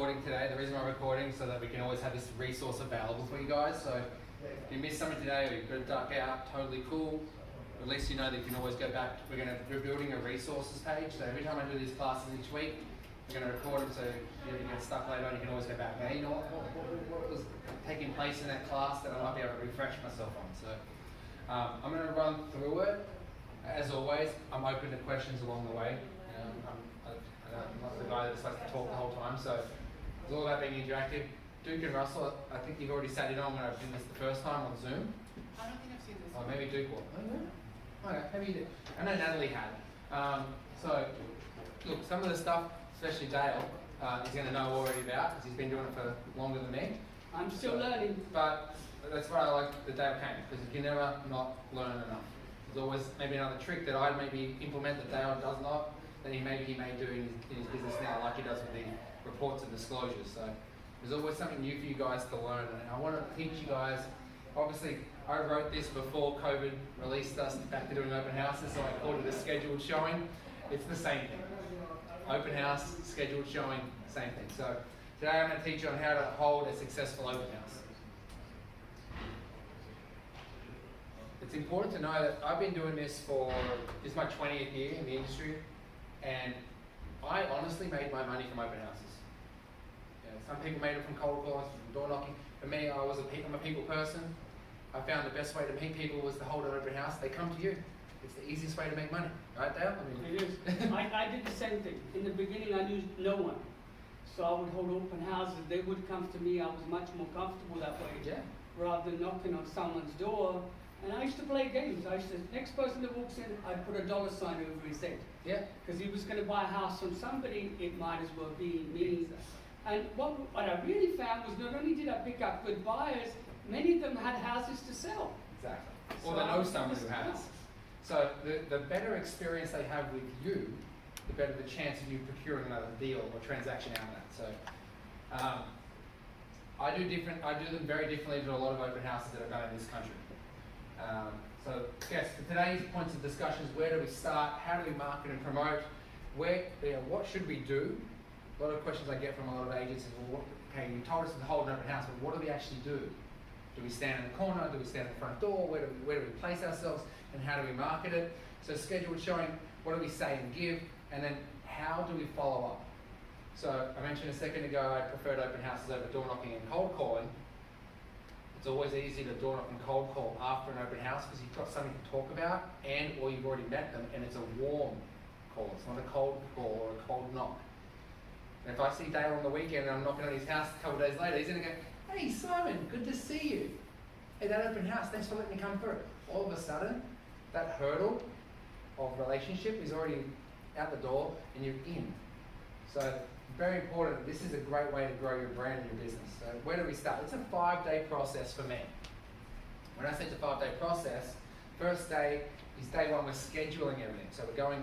recording today. The reason I'm recording is so that we can always have this resource available for you guys. So if you missed something today or you've got to duck out, totally cool. At least you know that you can always go back. We're building a resources page. So every time I do these classes each week, we're going to record them so if you get stuck later on, you can always go back. Now you know what was taking place in that class that I might be able to refresh myself on. So I'm going to run through it. As always, I'm open to questions along the way. I'm not the guy that just likes to talk the whole time, so it's all about being interactive. Duke and Russell, I think you've already sat in on when I've done this the first time on Zoom. I don't think I've seen this. Oh, maybe Duke will. Oh, okay, maybe you did. I know Natalie had. So, look, some of the stuff, especially Dale, is going to know already about because he's been doing it for longer than me. I'm still learning. But that's why I like the Dale came, because you can never not learn enough. There's always maybe another trick that I'd maybe implement that Dale does not, that he may do in his business now, like he does with the reports and disclosures. So there's always something new for you guys to learn, and I want to teach you guys. Obviously, I wrote this before COVID released us back to doing open houses, so I called it a scheduled showing. It's the same thing. Open house, scheduled showing, same thing. So today I'm going to teach you on how to hold a successful open house. It's important to know that I've been doing this for, this is my 20th year in the industry, and I honestly made my money from open houses. You know, some people made it from cold calls, from door knocking. For me, I'm a people person. I found the best way to meet people was to hold an open house. They come to you. It's the easiest way to make money, right, Dale? It is. I did the same thing. In the beginning, I knew no one. So I would hold open houses. They would come to me. I was much more comfortable that way. Yeah. Rather than knocking on someone's door. And I used to play games. Next person that walks in, I'd put a dollar sign over his head. Yeah. Because he was going to buy a house from somebody, it might as well be me. And what I really found was not only did I pick up good buyers, many of them had houses to sell. Exactly. Or they know someone who has. So the better experience they have with you, the better the chance of you procuring another deal or transaction out of that. So I do them very differently to a lot of open houses that are done in this country. So yes, for today's points of discussion is where do we start, how do we market and promote, what should we do? A lot of questions I get from a lot of agents is, well, okay, you told us to hold an open house, but what do we actually do? Do we stand in the corner? Do we stand at the front door? Where do we place ourselves? And how do we market it? So scheduled showing, what do we say and give? And then how do we follow up? So I mentioned a second ago I preferred open houses over door knocking and cold calling. It's always easy to door knock and cold call after an open house because you've got something to talk about or you've already met them, and it's a warm call. It's not a cold call or a cold knock. And if I see Dale on the weekend and I'm knocking on his house a couple of days later, he's going to go, "Hey Simon, good to see you. Hey, that open house, thanks for letting me come through." All of a sudden, that hurdle of relationship is already out the door and you're in. So very important. This is a great way to grow your brand and your business. So where do we start? It's a 5-day process for me. When I say it's a 5-day process, first day is day one, we're scheduling everything. So we're going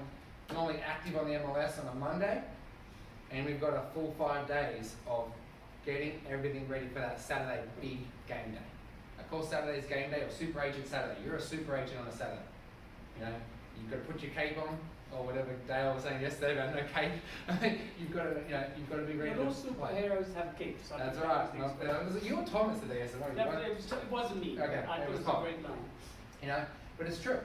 normally active on the MLS on a Monday, and we've got a full 5 days of getting everything ready for that Saturday big game day. I call Saturdays game day or super agent Saturday. You're a super agent on a Saturday. You know, you've got to put your cape on, or whatever Dale was saying yesterday about no cape. you've got to be ready. But all superheroes have capes. That's right. Was it you or Thomas today yesterday? It wasn't me. Okay, I was a great line. You know, but it's true.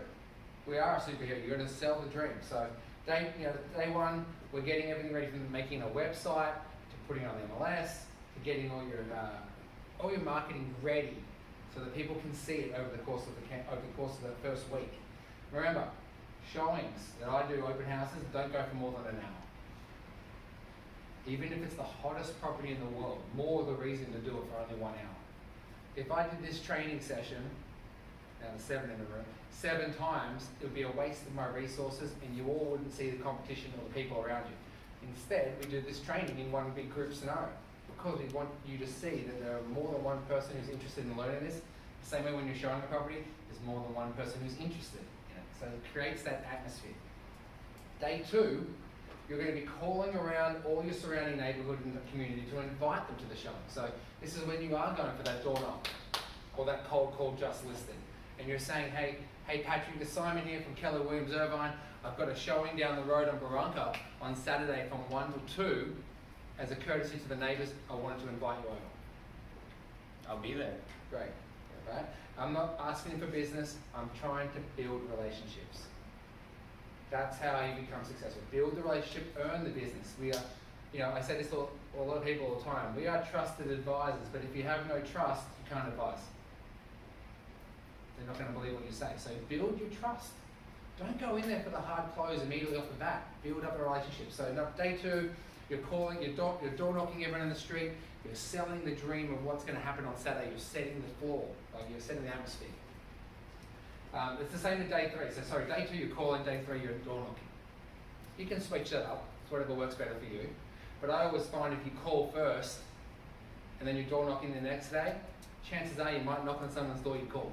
We are a superhero. You're going to sell the dream. So day one, we're getting everything ready from making a website to putting it on the MLS to getting all your marketing ready so that people can see it over the course of the first week. Remember, showings that I do, open houses, don't go for more than an hour. Even if it's the hottest property in the world, more the reason to do it for only 1 hour. If I did this training session, now there's 7 in the room, 7 times, it would be a waste of my resources and you all wouldn't see the competition or the people around you. Instead, we do this training in one big group scenario because we want you to see that there are more than one person who's interested in learning this. The same way when you're showing a property, there's more than one person who's interested. So it creates that atmosphere. Day 2, you're going to be calling around all your surrounding neighbourhood and the community to invite them to the showing. So this is when you are going for that door knock or that cold call just listed. And you're saying, hey Patrick, it's Simon here from Keller Williams Irvine. I've got a showing down the road on Barranca on Saturday from 1 to 2 as a courtesy to the neighbours, I wanted to invite you over. I'll be there. Great, right? I'm not asking for business, I'm trying to build relationships. That's how you become successful. Build the relationship, earn the business. We are, I say this to a lot of people all the time, we are trusted advisors, but if you have no trust, you can't advise. They're not going to believe what you say. So build your trust. Don't go in there for the hard close immediately off the bat. Build up a relationship. So day 2, you're calling, you're door knocking everyone in the street, you're selling the dream of what's going to happen on Saturday, you're setting the floor, like you're setting the atmosphere. It's the same with day 3. So sorry, day 2 you're calling, day 3 you're door knocking. You can switch that up. It's whatever works better for you. But I always find if you call first and then you're door knocking the next day, chances are you might knock on someone's door you called.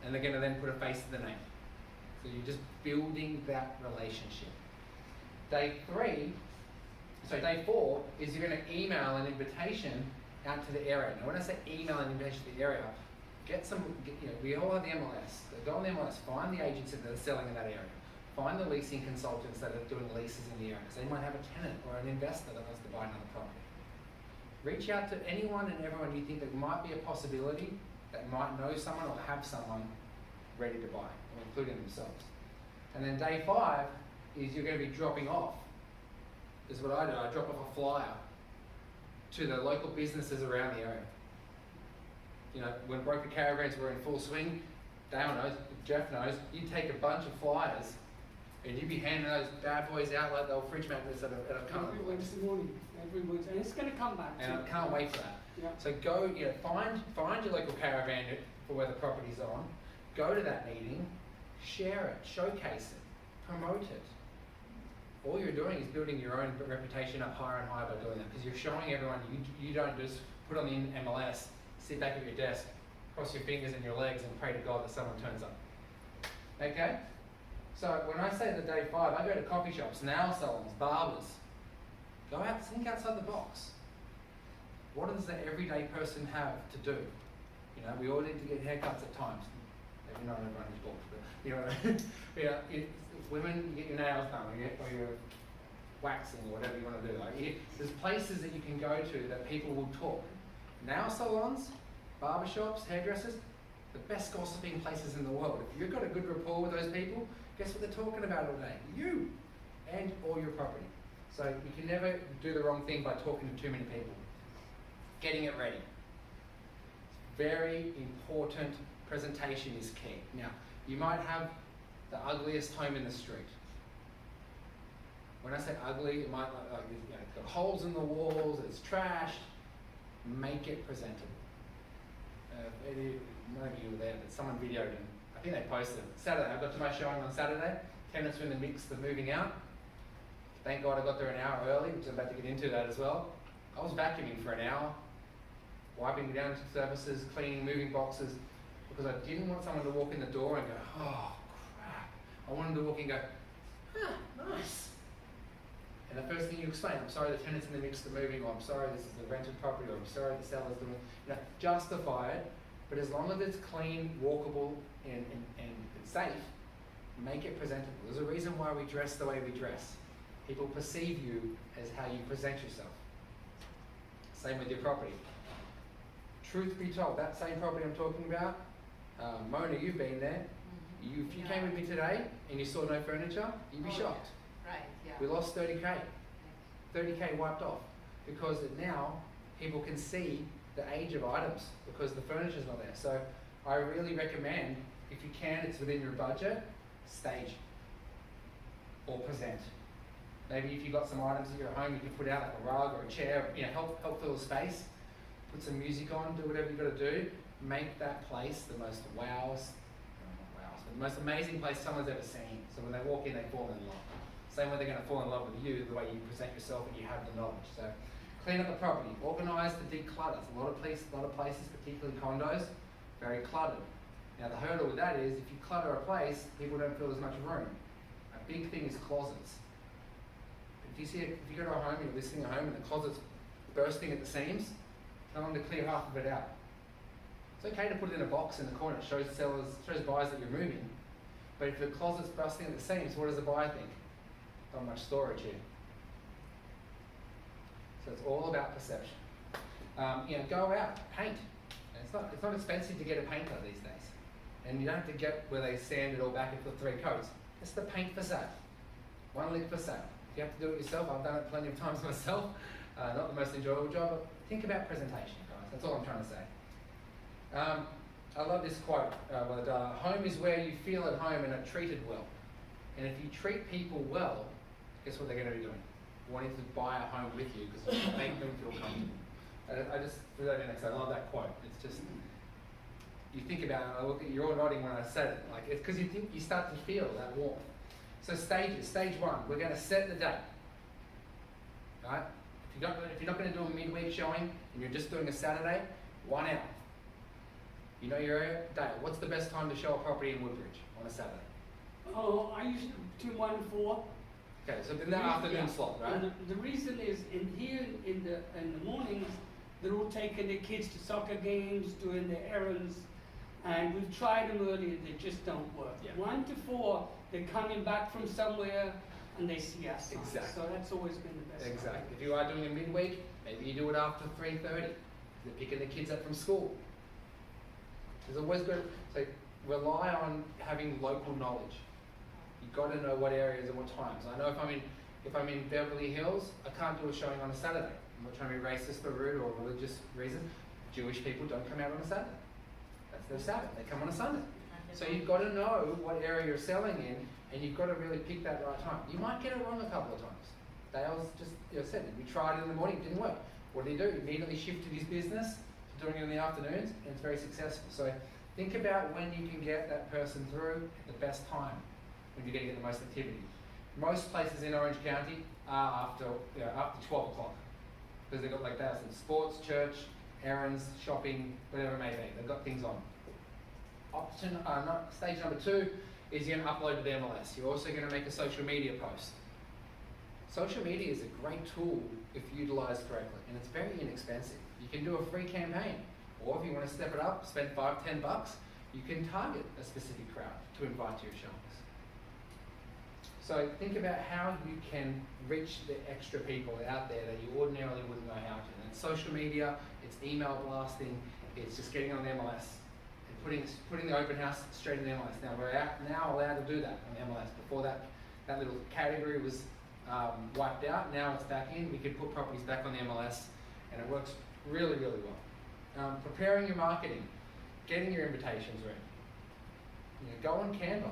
And they're going to then put a face to the name. So you're just building that relationship. Day 4 is you're going to email an invitation out to the area. Now when I say email an invitation to the area, we all have the MLS. Go on the MLS, find the agents that are selling in that area. Find the leasing consultants that are doing leases in the area, because they might have a tenant or an investor that wants to buy another property. Reach out to anyone and everyone you think there might be a possibility that might know someone or have someone ready to buy, or including themselves. And then day 5 is you're going to be dropping off. This is what I do. I drop off a flyer to the local businesses around the area. When broker caravans were in full swing, Dale knows, Jeff knows, you'd take a bunch of flyers and you'd be handing those bad boys out like the old fridge magnets that have come. Every Wednesday morning, and it's going to come back. And I can't wait for that. Yeah. So go, find your local caravan for where the property's on. Go to that meeting, share it, showcase it, promote it. All you're doing is building your own reputation up higher and higher by doing that, because you're showing everyone you don't just put on the MLS, sit back at your desk, cross your fingers and your legs and pray to God that someone turns up. Okay? So when I say the day 5, I go to coffee shops, nail salons, barbers. Go out, think outside the box. What does the everyday person have to do? We all need to get haircuts at times. Maybe not everyone is bald, but women, you get your nails done, or your waxing, or whatever you want to do. There's places that you can go to that people will talk. Nail salons, barbershops, hairdressers, the best gossiping places in the world. If you've got a good rapport with those people, guess what they're talking about all day? You and all your property. So you can never do the wrong thing by talking to too many people. Getting it ready. Very important. Presentation is key. Now, you might have the ugliest home in the street. When I say ugly, it might it's got holes in the walls, it's trashed. Make it presentable. None of you were there, but someone videoed it. I think they posted it. Saturday, I got to my showing on Saturday. Tenants were in the mix of moving out. Thank God I got there an hour early, which I'm about to get into that as well. I was vacuuming for an hour, wiping down surfaces, cleaning, moving boxes, because I didn't want someone to walk in the door and go, oh crap. I wanted to walk in and go, nice. And the first thing you explain, I'm sorry the tenant's in the mix of moving, or I'm sorry this is the rented property, or I'm sorry the seller's doing it. Justify it, but as long as it's clean, walkable, and safe, make it presentable. There's a reason why we dress the way we dress. People perceive you as how you present yourself. Same with your property. Truth be told, that same property I'm talking about, Mona, you've been there. Mm-hmm. If you came with me today and you saw no furniture, you'd be shocked. Yeah. Right, yeah. We lost 30K. 30K wiped off because now people can see the age of items because the furniture's not there. So I really recommend, if you can, it's within your budget, stage or present. Maybe if you've got some items at your home, you can put out like a rug or a chair, help fill the space. Put some music on, do whatever you've got to do. Make that place the most but the most amazing place someone's ever seen. So when they walk in, they fall in love. Same way they're going to fall in love with you, the way you present yourself and you have the knowledge. So clean up the property, organise the declutter. A lot of places, particularly condos, very cluttered. Now the hurdle with that is if you clutter a place, people don't feel as much room. A big thing is closets. If you go to a home, you're listing a home and the closet's bursting at the seams, tell them to clear half of it out. It's okay to put it in a box in the corner. It shows buyers that you're moving. But if the closet's busting at the seams, what does the buyer think? Not much storage here. So it's all about perception. Go out, paint. And it's not expensive to get a painter these days. And you don't have to get where they sand it all back and put 3 coats. It's the paint for sale. 1 lick for sale. If you have to do it yourself, I've done it plenty of times myself. Not the most enjoyable job, but think about presentation, guys. That's all I'm trying to say. I love this quote by the home is where you feel at home and are treated well. And if you treat people well, guess what they're going to be doing? Wanting to buy a home with you because you make them feel comfortable. I just threw that in next. I love that quote. It's just, you think about it, and I look at, you're all nodding when I said it. Like, it's because you start to feel that warmth. So stages. Stage 1, we're going to set the date. Right? If you're not going to do a midweek showing and you're just doing a Saturday, 1 hour. You know your area? Dale, what's the best time to show a property in Woodbridge on a Saturday? Oh, I used to between 1 and 4. Okay, so in that afternoon slot, right? And the reason is in the mornings, they're all taking their kids to soccer games, doing their errands, and we've tried them earlier, they just don't work. Yeah. 1 to 4, they're coming back from somewhere and they see us. Exactly. So that's always been the best. Exactly. If you are doing a midweek, maybe you do it after 3:30. They're picking the kids up from school. There's always good. So rely on having local knowledge. You've got to know what areas and what times. I know if I'm in Beverly Hills, I can't do a showing on a Saturday. I'm not trying to be racist or rude or religious reason. Jewish people don't come out on a Saturday. That's their Sabbath. They come on a Sunday. So you've got to know what area you're selling in, and you've got to really pick that right time. You might get it wrong a couple of times. Dale's just said it. We tried it in the morning, it didn't work. What did he do? He immediately shifted his business to doing it in the afternoons, and it's very successful. So think about when you can get that person through at the best time, when you're going to get the most activity. Most places in Orange County are after 12 o'clock, because they've got, like that, sports, church, errands, shopping, whatever it may be. They've got things on. Stage number 2 is you're going to upload to the MLS. You're also going to make a social media post. Social media is a great tool if utilised correctly, and it's very inexpensive. You can do a free campaign, or if you want to step it up, spend $5-10, you can target a specific crowd to invite to your showings. So think about how you can reach the extra people out there that you ordinarily wouldn't know how to. And it's social media, it's email blasting, it's just getting on the MLS and putting the open house straight in the MLS. Now we're now allowed to do that on the MLS. Before that little category was wiped out. Now it's back in. We can put properties back on the MLS, and it works really, really well. Preparing your marketing, getting your invitations ready. Go on Canva.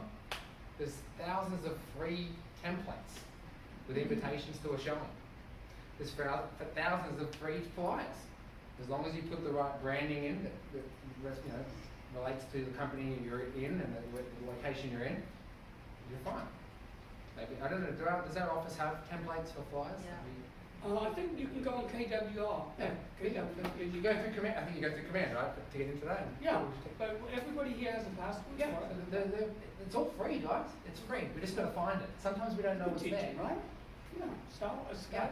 There's thousands of free templates with invitations to a showing. There's thousands of free flyers. As long as you put the right branding in that relates to the company you're in and the location you're in, you're fine. Maybe, I don't know, does our office have templates for flyers? Yeah. I think you can go on KWR. Yeah, you go through command. I think you go through command, right, to get into that. Yeah, but everybody here has a passport. Yeah, right? it's all free, guys. It's free. We just got to find it. Sometimes we don't know what's there. Teaching, right? Yeah, Sky was Sky,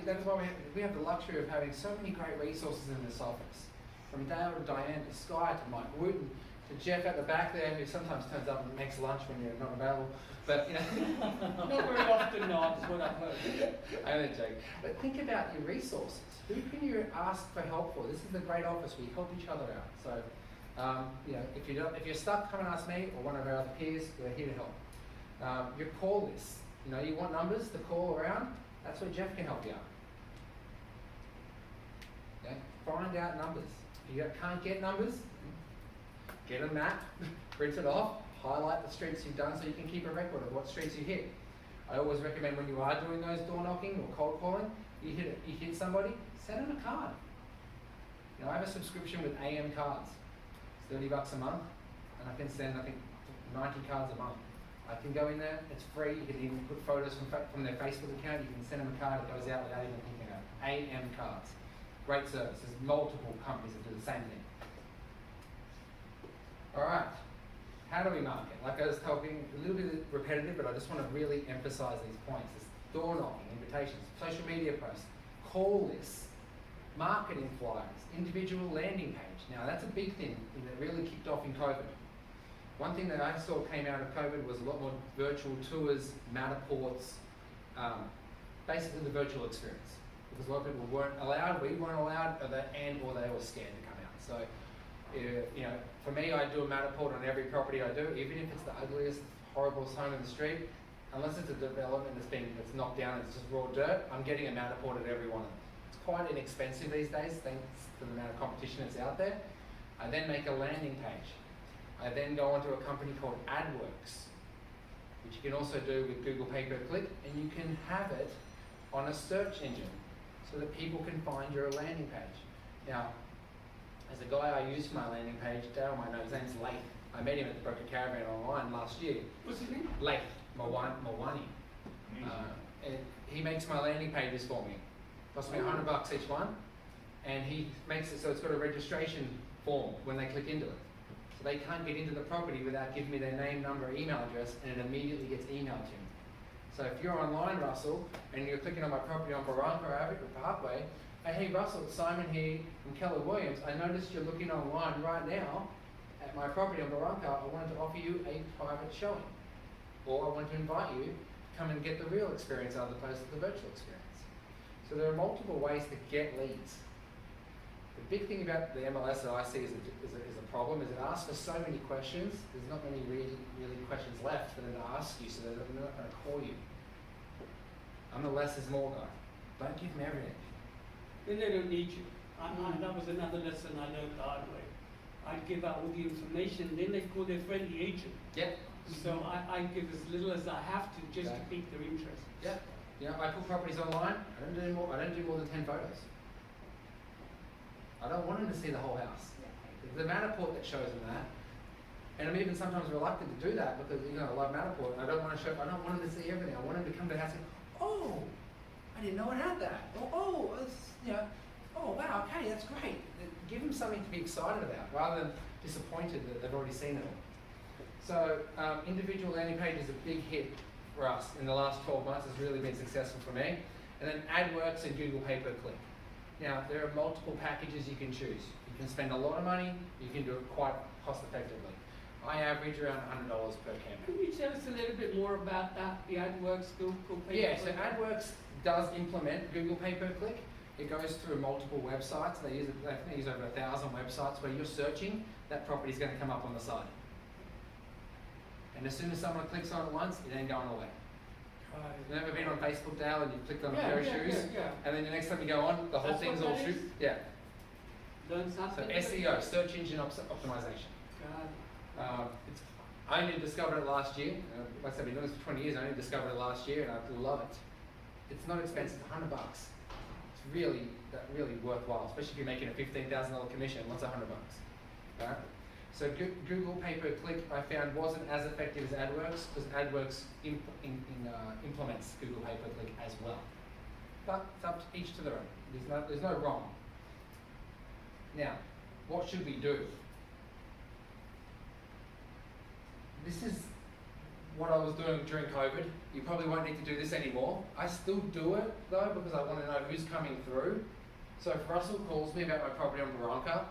that's why we have the luxury of having so many great resources in this office. From Dale to Diane to Sky to Mike Wooten to Jeff at the back there, who sometimes turns up and makes lunch when you're not available. But not very often, no, is what I've heard. I only joke. But think about your resources. Who can you ask for help for? This is a great office. We help each other out. So, if you're stuck, come and ask me or one of our other peers. We're here to help. Your call list. You want numbers to call around? That's where Jeff can help you out. Okay? Find out numbers. If you can't get numbers, get a map, print it off, highlight the streets you've done so you can keep a record of what streets you hit. I always recommend when you are doing those door knocking or cold calling, you hit somebody, send them a card. I have a subscription with AM cards. It's $30 a month, and I can send, I think, 90 cards a month. I can go in there, it's free, you can even put photos from their Facebook account, you can send them a card, it goes out without even thinking about it. AM cards. Great service. There's multiple companies that do the same thing. Alright, how do we market? Like I was talking, a little bit repetitive, but I just want to really emphasize these points. It's door knocking, invitations, social media posts, call lists, marketing flyers, individual landing page. Now that's a big thing that really kicked off in COVID. One thing that I saw came out of COVID was a lot more virtual tours, Matterports, basically the virtual experience. because a lot of people weren't allowed, we weren't allowed, or they were scared to come out. So, you know, for me, I do a Matterport on every property I do, even if it's the ugliest, horriblest home in the street. Unless it's a development that's knocked down and it's just raw dirt, I'm getting a Matterport at every one of them. It's quite inexpensive these days, thanks to the amount of competition that's out there. I then make a landing page. I then go onto a company called AdWorks, which you can also do with Google Pay-Per-Click, and you can have it on a search engine so that people can find your landing page. Now, as a guy I use for my landing page, Dale might know, his name's Laith. I met him at the Broker Caravan online last year. What's his name? Laith Mawani. And he makes my landing pages for me. Costs me $100 each one, and he makes it so it's got a registration form when they click into it. So they can't get into the property without giving me their name, number, email address, and it immediately gets emailed to me. So if you're online, Russell, and you're clicking on my property on Barranca Avenue Parkway, hey Russell, it's Simon here from Keller Williams. I noticed you're looking online right now at my property on Barranca. I wanted to offer you a private showing. Or I want to invite you to come and get the real experience as opposed to the virtual experience. So there are multiple ways to get leads. The big thing about the MLS that I see as a problem is it asks for so many questions. There's not many really questions left for them to ask you, so they're not going to call you. I'm the less is more guy. Don't give them everything. Then they don't need you. That was another lesson I learned the hard way. I'd give out all the information, then they call their friend the agent. Yep. So I give as little as I have to just to pique their interest. Yeah. You know, I put properties online. I don't do more than 10 photos. I don't want them to see the whole house. The Matterport that shows them that, and I'm even sometimes reluctant to do that because I love Matterport. And I don't want them to see everything. I want them to come to the house and oh, I didn't know it had that. Oh, oh wow, okay, that's great. Give them something to be excited about rather than disappointed that they've already seen it all. So individual landing page is a big hit for us in the last 12 months. It's really been successful for me. And then AdWorks and Google Pay-Per-Click. Now, there are multiple packages you can choose. You can spend a lot of money, you can do it quite cost effectively. I average around $100 per campaign. Can you tell us a little bit more about that, the AdWorks, Google Pay? Yeah, so AdWorks does implement Google Pay-Per-Click. It goes through multiple websites. They use over 1,000 websites where you're searching, that property is going to come up on the side. And as soon as someone clicks on it once, it ain't going away. You've never been on Facebook, Dale, and you clicked on a pair of shoes, and then the next time you go on, the whole That's thing's what all that shoot. is? Yeah. Learn So something. SEO, search engine optimization. I only discovered it last year. Like I said, I've been doing this for 20 years. I only discovered it last year, and I love it. It's not expensive, $100. It's really worthwhile, especially if you're making a $15,000 commission. What's $100? Right? So Google Pay-Per-Click I found wasn't as effective as AdWorks because AdWorks implements Google Pay-Per-Click as well. But it's up to each to their own. There's no wrong. Now, what should we do? This is what I was doing during COVID. You probably won't need to do this anymore. I still do it though because I want to know who's coming through. So if Russell calls me about my property on Barranca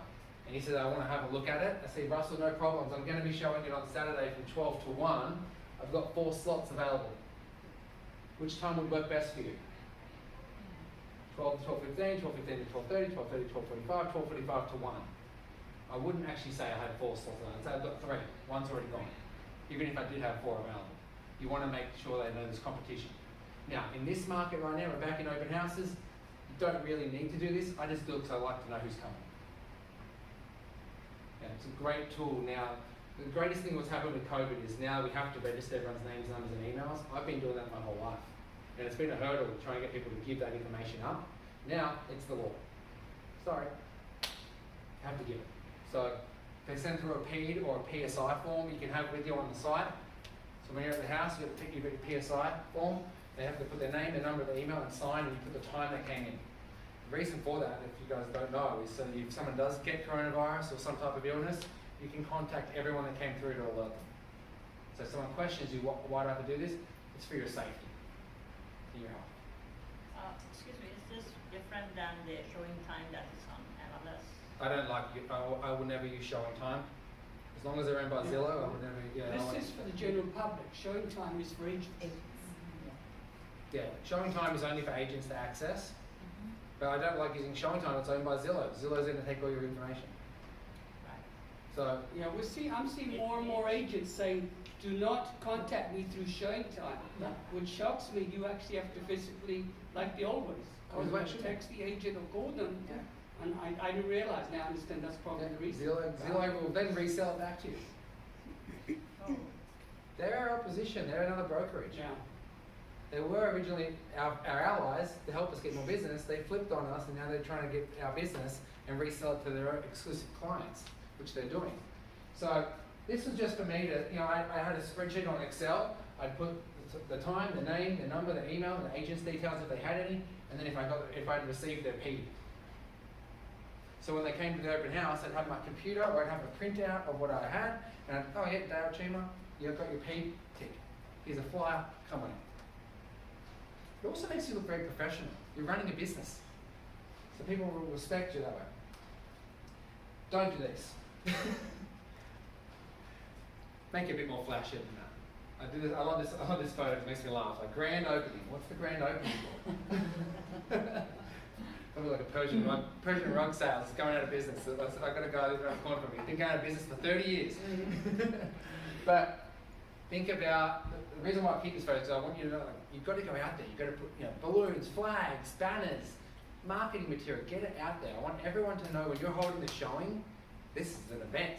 and he says I want to have a look at it, I say, Russell, no problems. I'm going to be showing it on Saturday from 12 to 1. I've got 4 slots available. Which time would work best for you? 12 to 12:15, 12:15 to 12:30, 12:30 to 12:45, 12:45 to 1. I wouldn't actually say I had 4 slots available. I'd say I've got 3. One's already gone. Even if I did have 4 available. You want to make sure they know there's competition. Now, in this market right now, we're back in open houses. You don't really need to do this. I just do it because I like to know who's coming. Yeah, it's a great tool now. The greatest thing that's happened with COVID is now we have to register everyone's names, numbers, and emails. I've been doing that my whole life. And it's been a hurdle to try and get people to give that information up. Now, it's the law. Sorry. You have to give it. So, they send through a PED or a PSI form you can have with you on the site. So when you're at the house, you have to pick your PSI form. They have to put their name, their number, their email, and sign, and you put the time they came in. The reason for that, if you guys don't know, is so if someone does get coronavirus or some type of illness, you can contact everyone that came through to alert them. So if someone questions you, why do I have to do this? It's for your safety, for your health. Excuse me, is this different than the showing time that is on MLS? I don't like you. I will never use showing time. As long as they're owned by Zillow, I would never. Yeah. This is for the general public. Showing time is for agents. Yeah, showing time is only for agents to access. But I don't like using Showing Time, it's owned by Zillow. Zillow's going to take all your information. Right. So, Yeah, I'm seeing more and more agents saying, do not contact me through Showing Time. Yeah. Which shocks me, you actually have to physically, like the old ones, Oh, or actually. text the agent or call them. Yeah. And I didn't realize, now I understand that's probably the reason. Zillow will then resell it back to you. Oh, They're our opposition, they're another brokerage. Yeah. They were originally our allies to help us get more business. They flipped on us and now they're trying to get our business and resell it to their own exclusive clients, which they're doing. So this was just for me to, I had a spreadsheet on Excel. I'd put the time, the name, the number, the email, the agent's details if they had any, and then if I'd received their P. So when they came to the open house, I'd have my computer or I'd have a printout of what I had, and I'd, oh yeah, Dale Chima, you've got your P, tick. Here's a flyer, come on in. It also makes you look very professional. You're running a business. So people will respect you that way. Don't do this. Make it a bit more flashy than that. I do this. I love this photo. It makes me laugh. Like grand opening. What's the grand opening for? Probably like a Persian rug sales. It's going out of business. I've got a guy living around the corner from me. Been going out of business for 30 years. But think about the reason why I keep this photo is I want you to know, like, you've got to go out there. You've got to put balloons, flags, banners, marketing material. Get it out there. I want everyone to know when you're holding the showing, this is an event.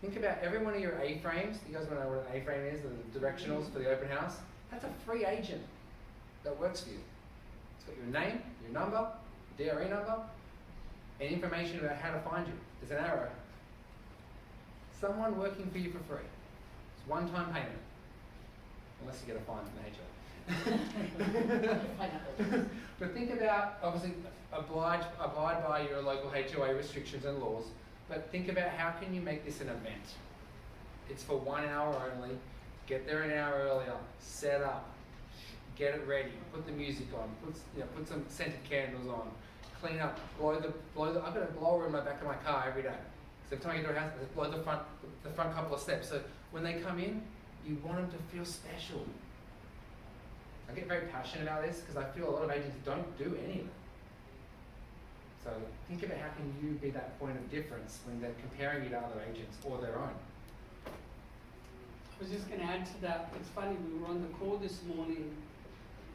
Think about every one of your A-frames. You guys want to know what an A-frame is, the directionals for the open house? That's a free agent that works for you. It's got your name, your number, your DRE number, and information about how to find you. There's an arrow. Someone working for you for free. It's one-time payment. Unless you get a fine from the HOA. But think about, obviously, abide by your local HOA restrictions and laws. But think about how can you make this an event. It's for 1 hour only. Get there an hour earlier. Set up. Get it ready. Put the music on. Put some scented candles on. Clean up. Blow the. I've got a blower in my back of my car every day. So every time you get to a house, I blow the front couple of steps. So when they come in, you want them to feel special. I get very passionate about this because I feel a lot of agents don't do any of it. So think about how can you be that point of difference when they're comparing you to other agents or their own. I was just going to add to that. It's funny, we were on the call this morning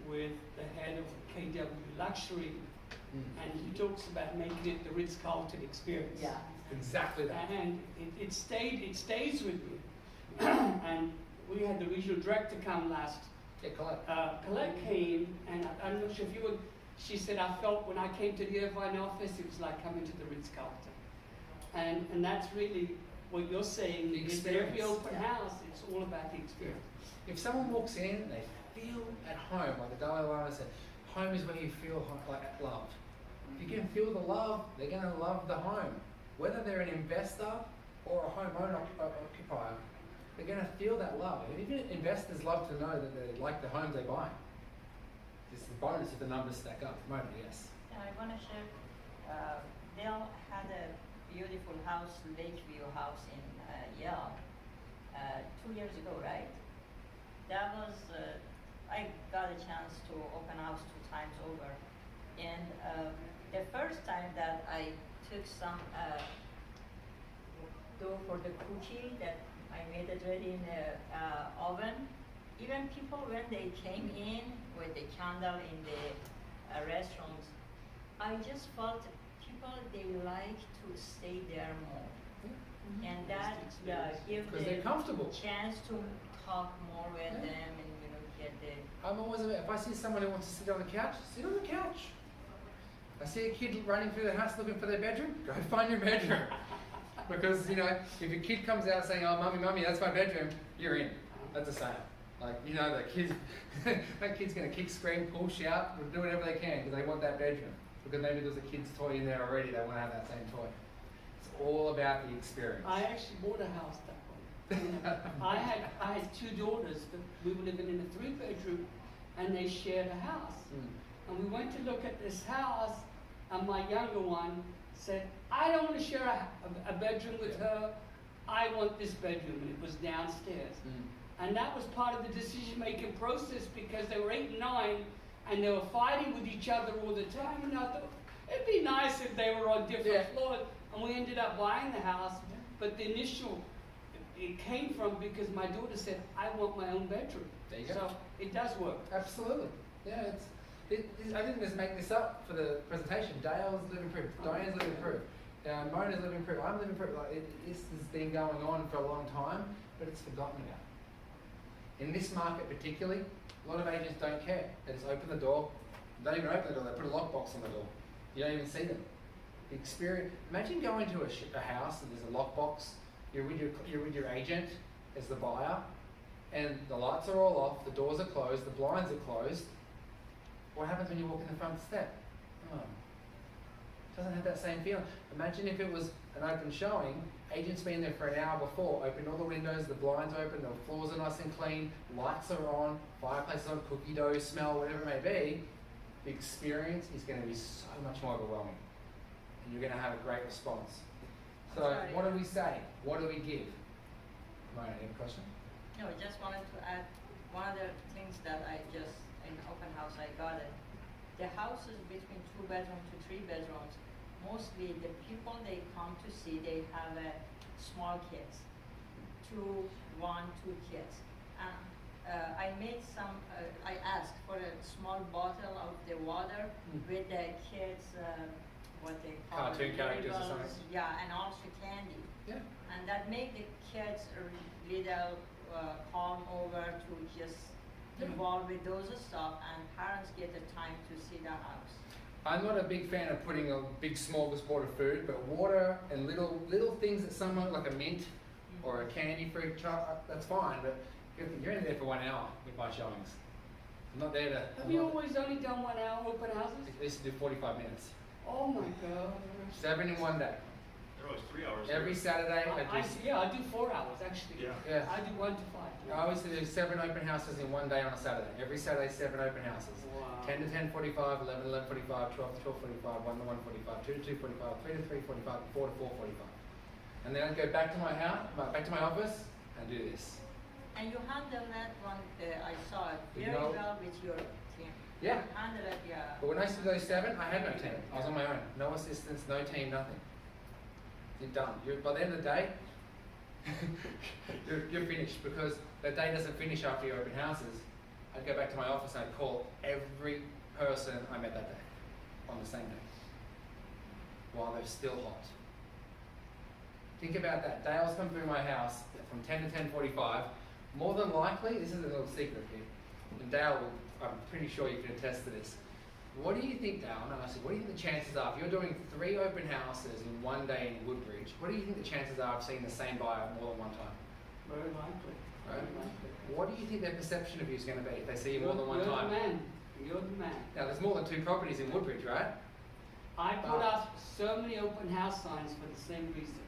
with the head of KW Luxury, and he talks about making it the Ritz-Carlton experience. Yeah. Exactly that. And it stays with me. And we had the regional director come last. Yeah, Colette. Colette came, and I'm not sure if you would. She said, I felt when I came to the Irvine office, it was like coming to the Ritz-Carlton. And that's really what you're saying. The Is that every experience. open house, it's all about the experience. If someone walks in and they feel at home, like the Dalai Lama said, home is where you feel like loved. If you can feel the love, they're going to love the home. Whether they're an investor or a homeowner occupier, they're going to feel that love. And even investors love to know that they like the homes they buy. It's the bonus if the numbers stack up. At the moment, yes. I want to share, Dale had a beautiful house, Lakeview house in Yale, 2 years ago, right? That was, I got a chance to open house 2 times over. And the first time that I took some dough for the cookie that I made it ready in the oven, even people when they came in with the candle in the restaurants, I just felt people, they like to stay there more. And that gives Because they're comfortable. chance to talk more with them and get the. I'm always if I see someone who wants to sit on the couch, sit on the couch. I see a kid running through the house looking for their bedroom, go find your bedroom. Because if a kid comes out saying, "Oh, mummy, that's my bedroom," you're in. That's a sale. Like that kid's gonna kick, scream, pull, shout, do whatever they can because they want that bedroom. Because maybe there's a kid's toy in there already. They want to have that same toy. It's all about the experience. I actually bought a house that way. I had 2 daughters, but we were living in a 3-bedroom, and they shared a house. And we went to look at this house, and my younger one said, "I don't want to share a bedroom with her. I want this bedroom," and it was downstairs. And that was part of the decision-making process because they were 8 and 9, and they were fighting with each other all the time. And I thought it'd be nice if they were on different Yeah. floors. And we ended up buying the house, but the initial it came from because my daughter said, "I want my own bedroom." There you go. So it does work. Absolutely. Yeah, I didn't just make this up for the presentation. Dale's living proof. Diane's living proof. Mona's living proof. I'm living proof. This has been going on for a long time, but it's forgotten about. In this market particularly, a lot of agents don't care. They just open the door. They don't even open the door. They put a lockbox on the door. You don't even see them. The experience. Imagine going to a house and there's a lockbox. You're with your agent as the buyer, and the lights are all off. The doors are closed. The blinds are closed. What happens when you walk in the front step? Oh, doesn't have that same feeling. Imagine if it was an open showing, agent's been there for an hour before, opened all the windows, the blinds open, the floors are nice and clean, lights are on, fireplace is on, cookie dough smell, whatever it may be. The experience is going to be so much more overwhelming, and you're going to have a great response. So, Sorry. what do we say? What do we give? Mona, any question? No, I just wanted to add one of the things that I just, in open house, I got it. The houses between 2 bedrooms to 3 bedrooms, mostly the people they come to see, they have small kids, 2, 1, 2 kids. And I made some, I asked for a small bottle of the water with the kids, what they call Cartoon characters or labels, something? yeah, and also candy. Yeah. And that make the kids a little calm over to just Yeah. involve with those stuff, and parents get the time to see the house. I'm not a big fan of putting a big smorgasbord of food, but water and little things that someone like a mint or a candy-free chocolate, that's fine. But you're only there for 1 hour with my showings. I'm not there to. Have you always only done 1 hour open houses? I used to do 45 minutes, Oh my God. 7 in one day. They're always 3 hours. Every Saturday I do. Yeah, I do 4 hours actually. Yeah. Yeah. I do 1 to 5. I always do 7 open houses in one day on a Saturday. Every Saturday, 7 open houses. Wow. 10 to 10:45, 11 to 11:45, 12 to 12:45, 1 to 1:45, 2 to 2:45, 3 to 3:45, 4 to 4:45. And then I go back to my house, back to my office, and do this. And you handle that one, I saw it With very no- well with your team. Yeah. You handle it, yeah. But when I used to do those 7, I had no team. I was on my own. No assistants, no team, nothing. You're done. By the end of the day, you're finished, because the day doesn't finish after your open houses. I'd go back to my office and I'd call every person I met that day on the same day while they're still hot. Think about that. Dale's come through my house from 10 to 10:45. More than likely, this is a little secret here, and Dale will, I'm pretty sure you can attest to this. What do you think, Dale? And I said, what do you think the chances are, if you're doing 3 open houses in one day in Woodbridge, what do you think the chances are of seeing the same buyer more than one time? Very likely. Right. Very likely. What do you think their perception of you is going to be if they see you more than one You're time? the man. You're the man. Now, there's more than 2 properties in Woodbridge, right? I put up so many open house signs for the same reason.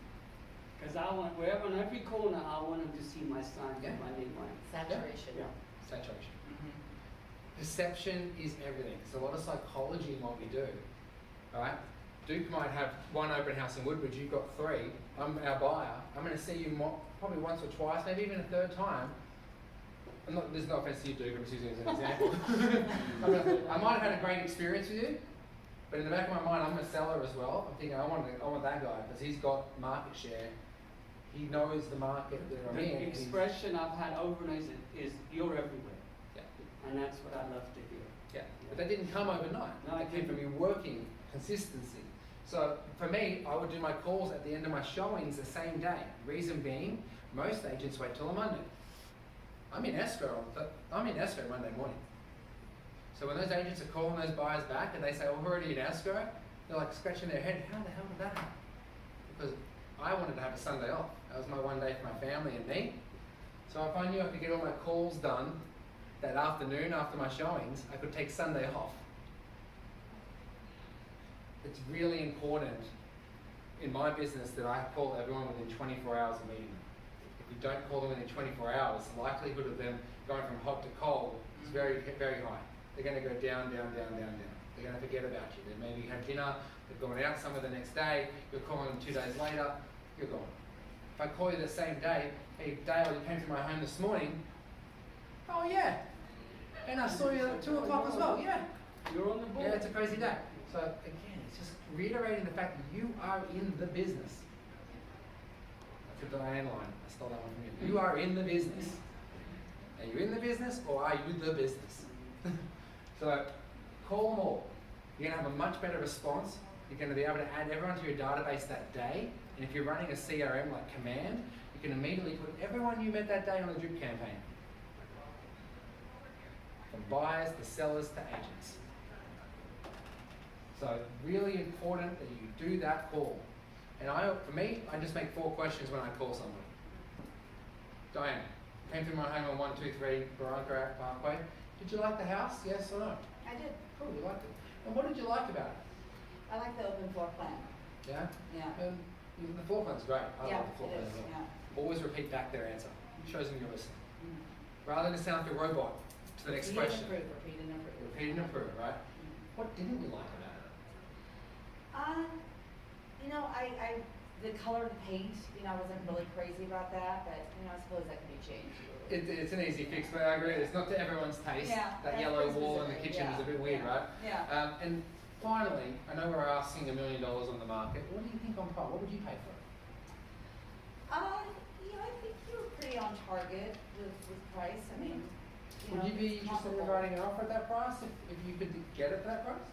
Because I want, wherever, on every corner, I want them to see my sign with Yeah. my name on it. Saturation. Yeah. Saturation. Perception is everything. There's a lot of psychology in what we do. Alright? Duke might have 1 open house in Woodbridge, you've got 3. I'm our buyer. I'm going to see you probably once or twice, maybe even a 3rd time. There's no offense to you, Duke, I'm just using it as an example. I might have had a great experience with you, but in the back of my mind, I'm a seller as well. I'm thinking, I want that guy because he's got market share. He knows the market that I'm in. The expression I've had over and over is, you're everywhere. Yeah. And that's what I love to hear. Yeah, but that didn't come overnight. No, It came from you working, consistency. So for me, I would do my calls at the end of my showings the same day. Reason being, most agents wait till a Monday. I'm in escrow Monday morning. So when those agents are calling those buyers back and they say, well, we're already in escrow, they're like scratching their head, how the hell did that happen? Because I wanted to have a Sunday off. That was my one day for my family and me. So if I knew I could get all my calls done that afternoon after my showings, I could take Sunday off. It's really important in my business that I call everyone within 24 hours of meeting them. If you don't call them within 24 hours, the likelihood of them going from hot to cold is very, very high. They're going to go down, down, down, down, down. They're going to forget about you. They maybe had dinner, they've gone out somewhere the next day, you're calling them 2 days later, you're gone. If I call you the same day, hey Dale, you came to my home this morning, oh yeah, And I saw you at 2 o'clock as well, yeah. You're on the board. Yeah, it's a crazy day. So again, it's just reiterating the fact that you are in the business. That's a Diane line. I stole that one from you. You are in the business. Are you in the business or are you the business? So call them all. You're going to have a much better response. You're going to be able to add everyone to your database that day. And if you're running a CRM like Command, you can immediately put everyone you met that day on the drip campaign. From buyers to sellers to agents. So really important that you do that call. And for me, I just make 4 questions when I call someone. Diane, came through my home on 123 Barranca Parkway. Did you like the house? Yes or no? I did. Cool, you liked it. And what did you like about it? I like the open floor plan. Yeah? Yeah. The floor plan's great. I Yeah, love the floor it plan is, as well. yeah. Always repeat back their answer. Shows them you're listening. Mm. Rather than sound like a robot. To the next Repeat and question. approve, repeat and approve. Repeat and approve, right? Mm. What didn't you like about it? You know, the color of the paint, you know, I wasn't really crazy about that, but, you know, I suppose that can be changed. It's an easy fix, but I agree. It's not to everyone's taste. Yeah, That that's yellow pretty wall in the specific, kitchen is a yeah, bit weird, yeah, right? Yeah. And finally, I know we're asking $1 million on the market. What do you think on par? What would you pay for it? You know, I think you were pretty on target with price. I mean, you Would know, you be it's interested in comparable. writing an offer at that price if you could get it for that price?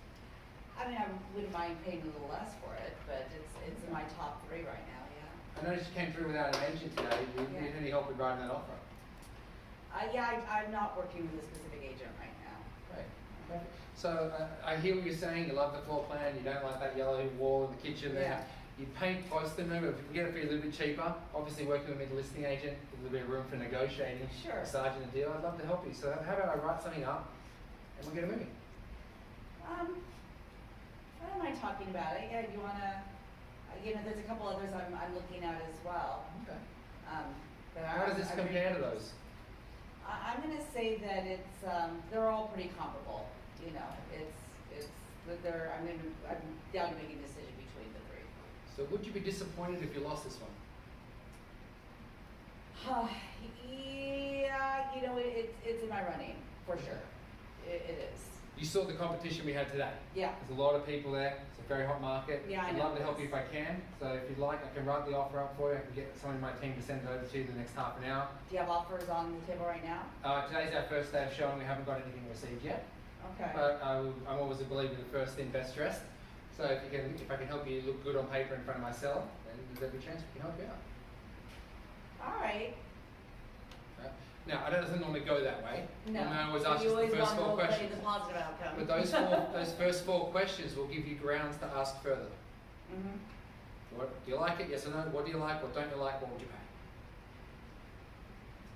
I mean, I wouldn't mind paying a little less for it, but it's in my top 3 right now, yeah. I noticed you came through without an agent today. Do you Yeah. need any help with writing that offer? I'm not working with a specific agent right now. Great. Okay. So I hear what you're saying. You love the floor plan. You don't like that yellow wall in the kitchen there. Yeah. You paint close to them. If you can get it for you a little bit cheaper, obviously working with me, the listing agent, a little bit of room for negotiating, Sure. massaging the deal. I'd love to help you. So how about I write something up and we'll get it moving? I don't mind talking about it. Yeah, you wanna, you know, there's a couple others I'm looking at as well. Okay. But How does this I compare to those? I'm gonna say that it's, they're all pretty comparable, you know, I'm down to making a decision between the 3. So would you be disappointed if you lost this one? Yeah, you know, it's in my running, for sure. It is. You saw the competition we had today. Yeah. There's a lot of people there. It's a very hot market. Yeah, I I'd know love to it help is. you if I can. So if you'd like, I can write the offer up for you. I can get someone in my team to send it over to you in the next half an hour. Do you have offers on the table right now? Today's our first day of showing. We haven't got anything received yet. Okay. But I'm always a believer in the first in, best dressed. So if I can help you look good on paper in front of my seller, then there's every chance we can help you out. All right. Now, I don't normally go that way. No. I always So ask you just the always first want to 4 play questions. the positive outcome. But those first 4 questions will give you grounds to ask further. Mm-hmm. What, do you like it? Yes or no? What do you like? What don't you like? What would you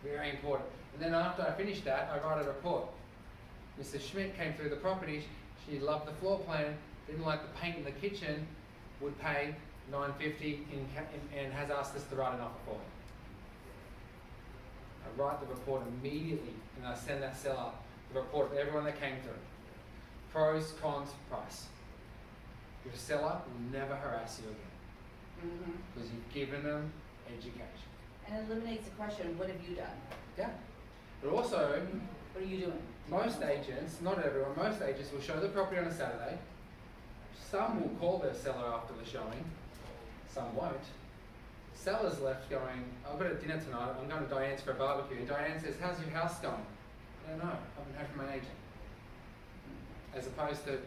pay? Very important. And then after I finish that, I write a report. Mrs. Schmidt came through the property. She loved the floor plan, didn't like the paint in the kitchen, would pay $950 and has asked us to write an offer for her. I write the report immediately and I send that seller the report of everyone that came through. Pros, cons, price. Your seller will never harass you again Mm-hmm. because you've given them education. And it eliminates the question, what have you done? Yeah. But also, What are you doing? most agents, not everyone, most agents will show the property on a Saturday. Some will call their seller after the showing. Some won't. Seller's left going, I've got a dinner tonight, I'm going to Diane's for a barbecue. Diane says, how's your house going? I don't know, I haven't heard from my agent. As opposed to,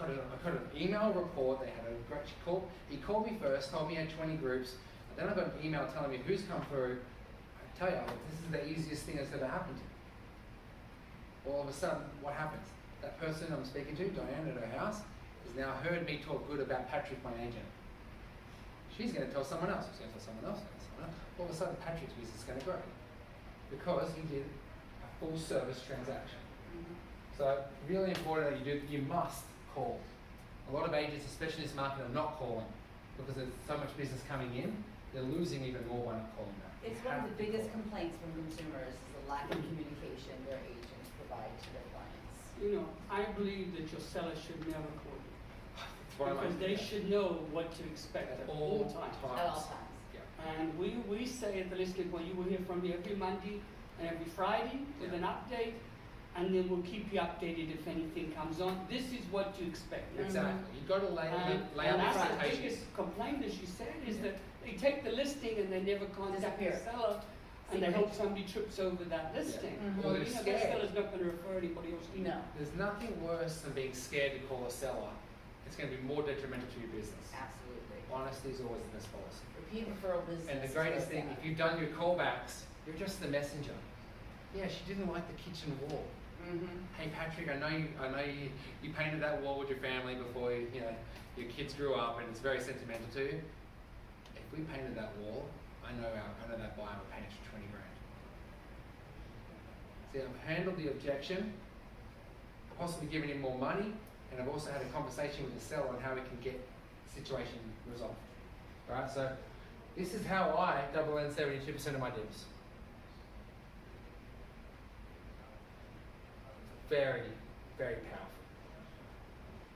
I got an email report, they had a great call. He called me first, told me he had 20 groups, and then I got an email telling me who's come through. I tell you, this is the easiest thing that's ever happened to me. All of a sudden, what happens? That person I'm speaking to, Diane at her house, has now heard me talk good about Patrick, my agent. She's going to tell someone else, she's going to tell someone else, someone else. All of a sudden, Patrick's business is going to grow because he did a full service transaction. Mm-hmm. So really important that you must call. A lot of agents, especially in this market, are not calling because there's so much business coming in. They're losing even more by not calling back. It's one of the biggest complaints from consumers is the lack of communication their agents provide to their clients. You know, I believe that your seller should never call you. It's one of my- Because they should know what to expect at all times. At all times. Yeah. And we say at the listing, well, you will hear from me every Monday and every Friday with an update. and then we'll keep you updated if anything comes on. This is what to expect. Exactly. You've got to lay And out that's the expectations. biggest complaint, as you said, is that they take the listing and they never contact the Disappear. seller, and they hope somebody trips over that listing. Mhm. Well, Well, they're you know, scared. that seller's not gonna refer anybody else to you. No, There's nothing worse than being scared to call a seller. It's going to be more detrimental to your business. absolutely. Honesty is always the best policy. Repeat referral business. And the is greatest where thing, it's if you've done your callbacks, you're just the messenger. Yeah, she didn't like the kitchen wall. at. Mhm. Hey Patrick, I know you painted that wall with your family before your kids grew up, and it's very sentimental to you. If we painted that wall, I know that buyer would paint it for 20 grand. See, I've handled the objection, possibly given him more money, and I've also had a conversation with the seller on how we can get the situation resolved. Alright, so this is how I double end 72% of my deals. Very, very powerful.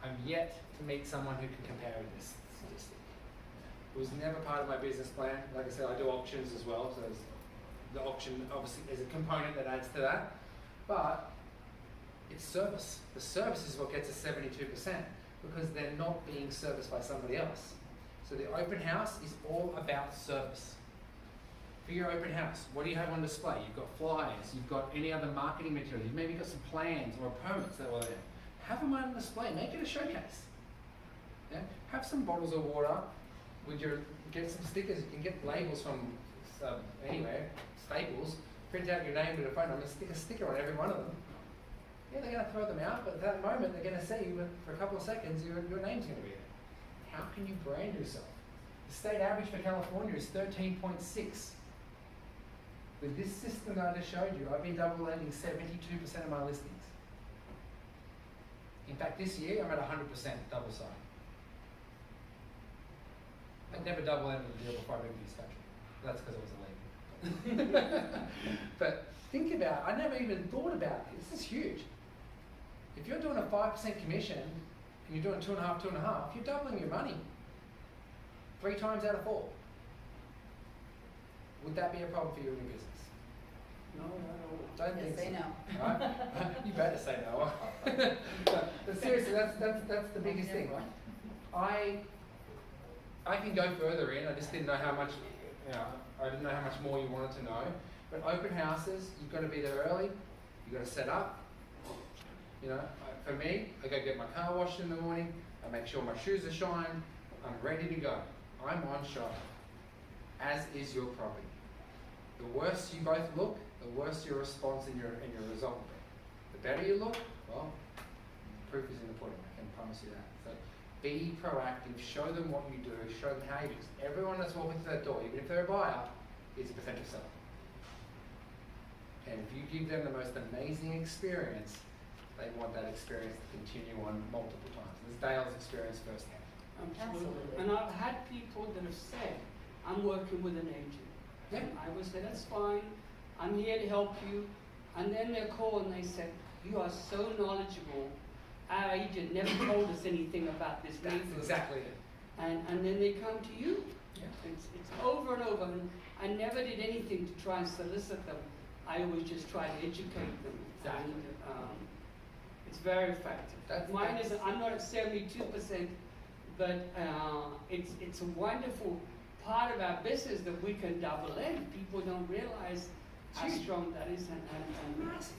I'm yet to meet someone who can compare with this statistic. It was never part of my business plan. Like I said, I do auctions as well, so the auction obviously is a component that adds to that. But it's service. The service is what gets us 72% because they're not being serviced by somebody else. So the open house is all about service. For your open house, what do you have on display? You've got flyers, you've got any other marketing material, you've maybe got some plans or permits that were there. Have them on display, make it a showcase. Yeah? Have some bottles of water, get some stickers, you can get labels from anywhere, Staples, print out your name with a phone number, stick a sticker on every one of them. Yeah, they're going to throw them out, but at that moment they're going to see you for a couple of seconds, your name's going to be there. How can you brand yourself? The state average for California is 13.6. With this system that I just showed you, I've been double ending 72% of my listings. In fact, this year I'm at 100% double side. I'd never double ended a deal before I moved to this country. That's because I was illegal. But think about it, I never even thought about this. This is huge. If you're doing a 5% commission and you're doing 2.5, you're doubling your money. 3 times out of 4. Would that be a problem for you in your business? No, Don't Yes, think they so. know. Right? You better say no. But seriously, that's the biggest thing. I can go further in. I just didn't know how much. I didn't know how much more you wanted to know. But open houses, you've got to be there early. You've got to set up. For me, I go get my car washed in the morning. I make sure my shoes are shined. I'm ready to go. I'm on show. As is your property. The worse you both look, the worse your response and your result will be. The better you look, well, proof is in the pudding. I can promise you that. So be proactive. Show them what you do. Show them how you do. Everyone that's walking through that door, even if they're a buyer, is a potential seller. And if you give them the most amazing experience, they want that experience to continue on multiple times. This is Dale's experience firsthand. Absolutely. And I've had people that have said, I'm working with an agent. Yeah. And I would say, that's fine, I'm here to help you. And then they call and they said, you are so knowledgeable. Our agent never told us anything about this That's neighborhood. exactly it. And then they come to you. Yeah. It's over and over. And I never did anything to try and solicit them. I always just try to educate them. Exactly. And it's very effective. Mine is, I'm not at 72%, but it's a wonderful part of our business that we can double in. People don't realize how Huge. strong that is, and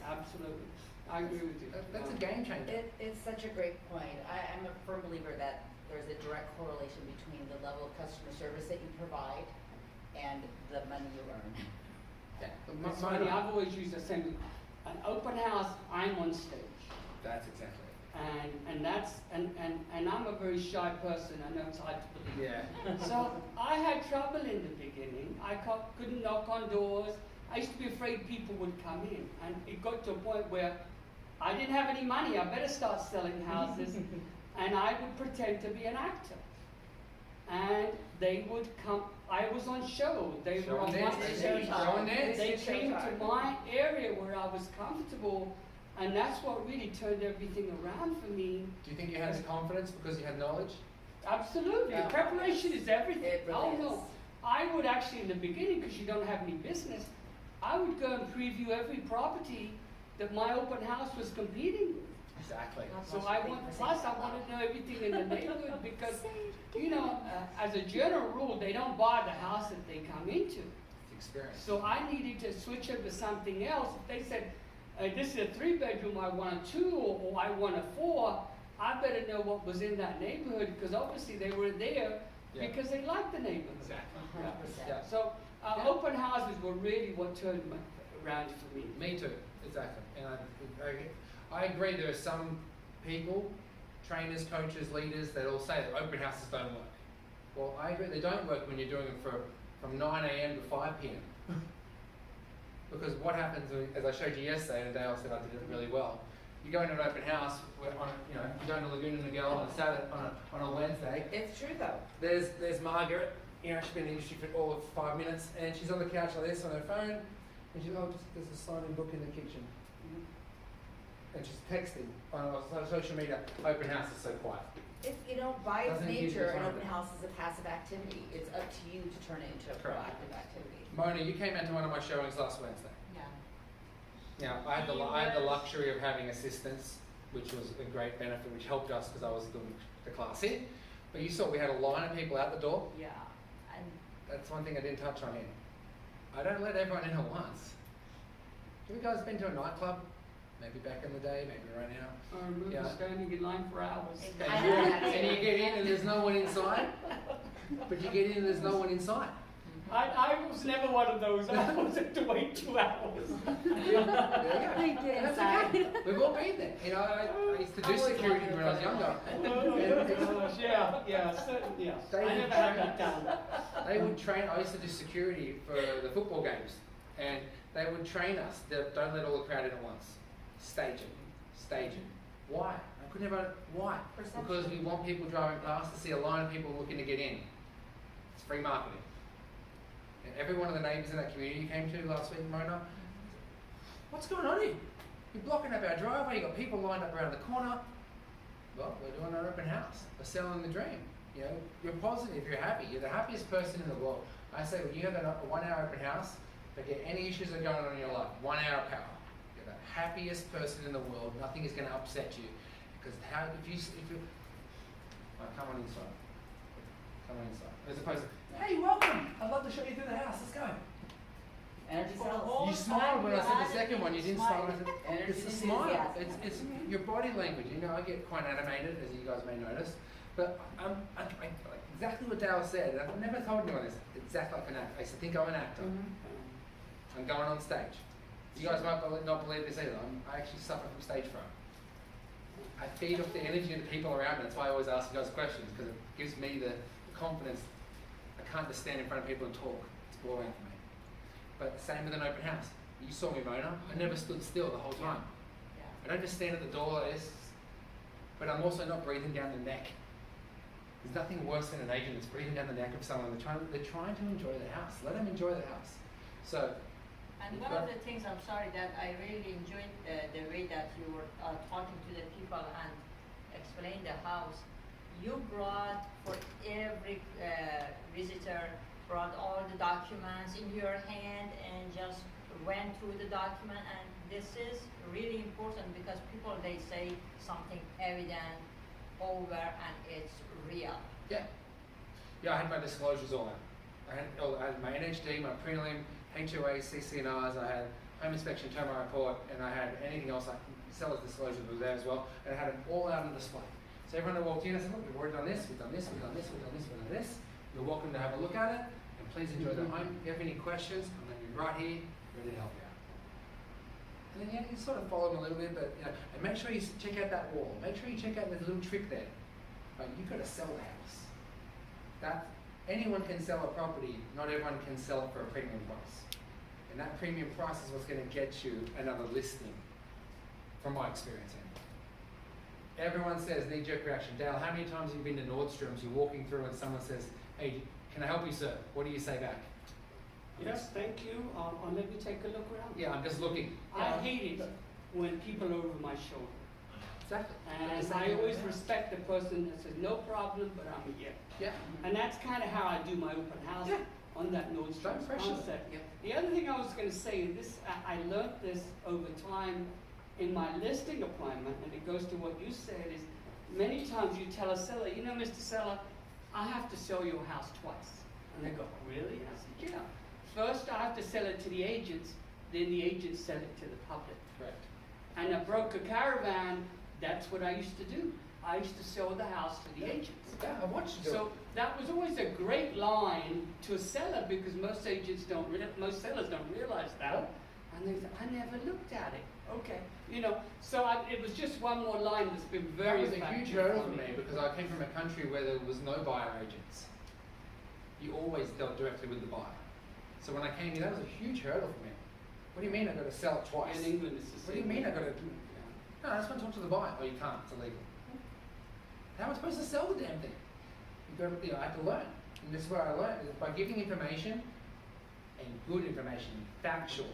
absolutely, I agree with you. That's a game changer. It's such a great point. I'm a firm believer that there's a direct correlation between the level of customer service that you provide and the money you earn. It's funny, I've always used the same, an open house, I'm on stage. That's exactly it. And I'm a very shy person, I know it's hard to believe. Yeah. So I had trouble in the beginning. I couldn't knock on doors. I used to be afraid people would come in. And it got to a point where I didn't have any money. I better start selling houses. And I would pretend to be an actor. And they would come. I was on show. They were on my stage. They came to my area where I was comfortable. And that's what really turned everything around for me. Do you think you had the confidence because you had knowledge? Absolutely. Yeah. Preparation is everything. It really is. No. I would actually, in the beginning, because you don't have any business, I would go and preview every property that my open house was competing with. Exactly. So I want, plus I want to know everything in the neighborhood because, as a general rule, they don't buy the house that they come into. It's experience. So I needed to switch it to something else. If they said, this is a 3-bedroom, I want a 2, or I want a 4, I better know what was in that neighborhood, because obviously they were there Yeah. because they liked the neighborhood. Exactly. 100%. Yeah. So, open houses were really what turned around for me. Me too, exactly. And I agree, there are some people, trainers, coaches, leaders, that all say that open houses don't work. Well, I agree, they don't work when you're doing them from 9 a.m. to 5 p.m. Because what happens, as I showed you yesterday, and Dale said I did it really well, you go into an open house, where you're going to Laguna Niguel on a Saturday, on a Wednesday, It's true though. there's Margaret, she's been in the industry for all of 5 minutes, and she's on the couch like this on her phone, and she's, there's a signing book in the kitchen. And she's texting on social media. Open house is so quiet. It's, by its Doesn't give you nature, an time. open house is a passive activity. It's up to you to turn it into a Correct. proactive activity. Mona, you came out to one of my showings last Wednesday. Yeah. Now, I had the luxury of having assistants, which was a great benefit, which helped us because I was doing the class here. But you saw we had a line of people out the door. Yeah, and That's one thing I didn't touch on here. I don't let everyone in at once. Have you guys been to a nightclub? Maybe back in the day, maybe right now. I remember Yeah. standing in line for hours. Exactly. I know that And you too. get in and there's no one inside. But you get in and there's no one inside. I was never one of those. I was had to wait 2 hours. That's okay. We've all been there. I used to do security when I was younger. Yeah. They I never had that down. They would train. I used to do security for the football games, and they would train us that don't let all the crowd in at once. Stage it. Why? I could never. Why? Perception. Because we want people driving past to see a line of people looking to get in. It's free marketing. And every one of the neighbours in that community you came to last week, Mona, what's going on here? You're blocking up our driveway. You've got people lined up around the corner. Well, we're doing our open house. We're selling the dream. You're positive. You're happy. You're the happiest person in the world. I say, when you have a 1 hour open house, forget any issues that are going on in your life. 1 hour power. You're the happiest person in the world. Nothing is going to upset you. Because if you come on inside. Come on inside. As opposed to, hey, welcome. I'd love to show you through the house. Let's go. Energy For the sells. whole You smiled when I said the second one. You didn't smile. Smile. Energy It's a smile. enthusiasm. It's your body language. I get quite animated, as you guys may notice. But I exactly what Dale said. I've never told anyone this. Exactly like an actor. I used to think I'm an actor. I'm going on stage. You guys might not believe this either. I actually suffer from stage fright. I feed off the energy of the people around me. That's why I always ask you guys questions, because it gives me the confidence. I can't just stand in front of people and talk. It's boring for me. But same with an open house. You saw me, Mona. I never stood still the whole time. I don't just stand at the door like this, but I'm also not breathing down the neck. There's nothing worse than an agent that's breathing down the neck of someone. They're trying to enjoy the house. Let them enjoy the house. So, And one of the things, I'm sorry, that I really enjoyed the way that you were talking to the people and explained the house. You brought for every visitor, brought all the documents in your hand and just went through the document. And this is really important because people, they say something evident over and it's real. yeah. Yeah, I had my disclosures all out. I had my NHD, my prelim, HOA, CCNRs, I had home inspection, termite report, and I had anything else, like seller's disclosures was there as well, and I had it all out on display. So everyone that walked in, I said, look, we've already done this, we've done this, we've done this, we've done this, we've done this. You're welcome to have a look at it, and please enjoy the home. If you have any questions, I'm going to be right here, ready to help you out. And then you sort of follow them a little bit, but and make sure you check out that wall. Make sure you check out this little trick there. Right, you've got to sell the house. Anyone can sell a property, not everyone can sell it for a premium price. And that premium price is what's going to get you another listing, from my experience. Everyone says knee-jerk reaction. Dale, how many times have you been to Nordstrom's, you're walking through and someone says, hey, can I help you, sir? What do you say back? Yes, thank you. Let me take a look around. Yeah, I'm just looking. I hate it when people are over my shoulder. Exactly. And I always respect the person that says, no problem, but I'm here. Yeah. And that's kind of how I do my open house Yeah. on that Nordstrom Don't pressure. concept. Yep. The other thing I was going to say, I learned this over time in my listing appointment, and it goes to what you said, is many times you tell a seller, you know, Mr. Seller, I have to sell your house twice. And they go, really? I said, yeah. First, I have to sell it to the agents, then the agents sell it to the public. Correct. And a broker caravan, that's what I used to do. I used to sell the house to the agents. Yeah, I watched you do So that was always a great line to a seller, because most agents most sellers don't realize that. And they said, I never looked at it. Okay, you know, so it was just one more line that's been very That was a huge effective hurdle for for me because I came from a country where there was no buyer agents. You always dealt directly with the buyer. So when I came here, that was a huge hurdle for me. What do you mean I got to sell it twice? In England, it's the What do you same. mean I got to? Yeah. No, I just want to talk to the buyer. Oh, you can't. It's illegal. How am I supposed to sell the damn thing? I have to learn. And this is where I learned, is by giving information, and good information, factual,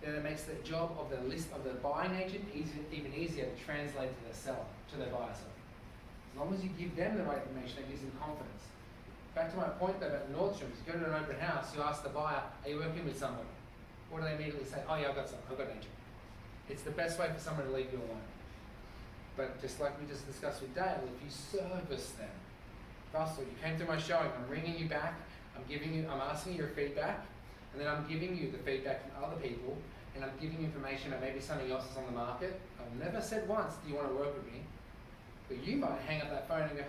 then it makes the job of the buying agent even easier to translate to the seller, to the buyer. As long as you give them the right information, it gives them confidence. Back to my point though about Nordstrom's, you go to an open house, you ask the buyer, are you working with somebody? What do they immediately say? Oh yeah, I've got an agent. It's the best way for someone to leave you alone. But just like we just discussed with Dale, if you service them, Russell, you came to my showing, I'm ringing you back, I'm asking you your feedback, and then I'm giving you the feedback from other people, and I'm giving you information about maybe something else that's on the market. I've never said once, do you want to work with me? But you might hang up that phone and go,